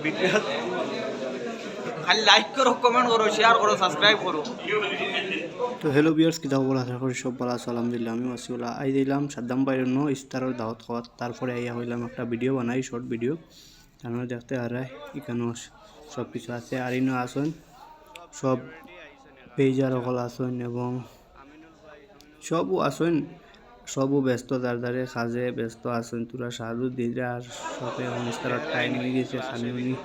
Video খালি like করো, comment করো, শেয়ার করো, সাবস্ক্রাইব করো। তো হ্যালো ভিউয়ার্স, কি খবর? আশা করি সব ভালো আছো। আলহামদুলিল্লাহ আমিও আছি। ওলা আই দিলাম সাদ্দাম বাইরের ইস্তারের দাওয়াত খাওয়া, তারপরে আইয়া হইলাম একটা ভিডিও বানাই, শর্ট ভিডিও। তারপরে দেখতে আর এখানেও সব কিছু আছে। আর ইনো আসুন সব পেজার সকল আসুন এবং সবও আসুন, সবও ব্যস্ত, যার দ্বারে কাজে ব্যস্ত আছেন। তোরা সাধু দিদা আর সবে অনুষ্ঠানের টাইম হয়ে গেছে। খানুনি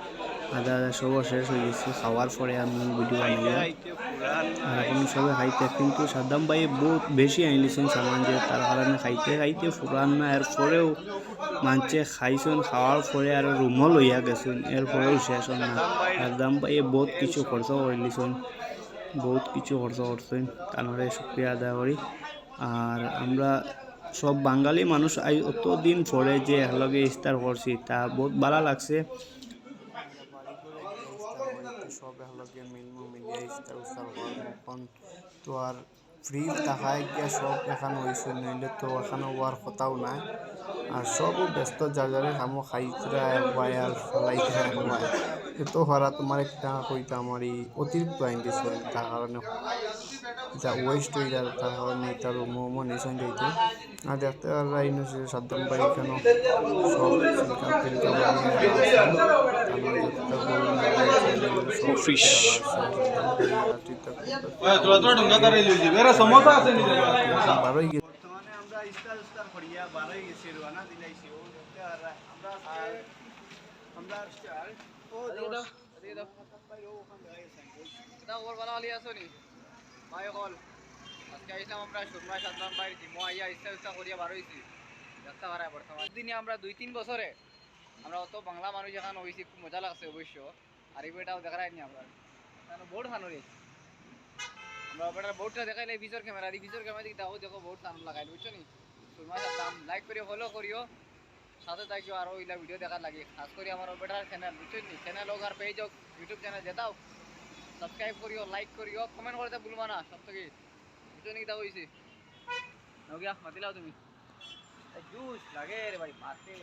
আদা আদা সবও শেষ হয়ে গেছে। খাওয়ার পরে আমি ভিডিও বানাইয়া আর এখন সবে খাইতে, কিন্তু সাদ্দাম ভাই বহুত বেশি আইলিছেন সামান, যে তার কারণে খাইতে খাইতে ফুরান না। এরপরেও মানছে খাইছেন, খাওয়ার পরে আর রুমও লইয়া গেছেন, এরপরেও শেষ হন না। সাদ্দাম ভাই বহুত কিছু খরচ করিলিছেন, বহুত কিছু খরচ করছেন, তারপরে শুক্রিয়া আদায় করি। আর আমরা সব বাঙালি মানুষ অত দিন পরে যে একলগে ইফতার করছি, তা বহুত ভালো লাগছে। সব একলগে মিলিয়ে ইফতার উফতার কখন তো আর ফ্রি থাকায় গিয়া সব এখানে হয়েছে, নইলে তো এখানে হওয়ার কথাও নাই। আর সবও ব্যস্ত, যার কামো খাইতরা একবাই আর ফলাইতরা একবাই। এত ভাড়া তোমার একটা কইতা আমার এই অতিরিক্ত আইন দিছে, তার কারণে যা ওয়েস্ট হয়ে যায়, তার কারণে তার মোমো নিয়েছেন যাইতে। আর দেখতে পাররা ইনো সাদ্দাম ভাই কেন সব সিলকা পিলকা বানিয়ে সব ফিশ বারোই গেছে। বর্তমানে আমরা ইস্তার উস্তার করিয়া বারোই গেছি, রোয়ানা দিলাইছি। ও দেখতে পাররা আমরা আমরা ও আজকে আইসলাম আমরা সুরমা সাদ্দাম ভাই জিমো আইয়া ইচ্ছা ইচ্ছা করিয়া বার হয়েছি। দেখতে পারা বর্তমান দিনে আমরা 2-3 বছরে আমরা অত বাংলা মানুষ এখানে হয়েছি, খুব মজা লাগছে অবশ্য। আর এই বেটাও দেখা যায়নি আমরা বোর্ড খানো রে, আমরা বেটার বোর্ডটা দেখাইলে ভিজর ক্যামেরা দিই, ভিজর ক্যামেরা দিকে দেখো দেখো বোর্ড খানো লাগাই, বুঝছো নি? সুরমা সাদ্দাম লাইক করিও, ফলো করিও, সাথে থাকিও আরও ওইলা ভিডিও দেখার লাগে। খাস করে আমার বেটার চ্যানেল, বুঝছো নি? চ্যানেল হোক আর পেজ হোক, ইউটিউব চ্যানেল যেটাও সাবস্ক্রাইব করিও, লাইক করিও, কমেন্ট করতে ভুলবা না সব থেকে, বুঝছো নি? তা হয়েছে हो गया मत लाओ तुम्हें जूस लगे रे भाई मारते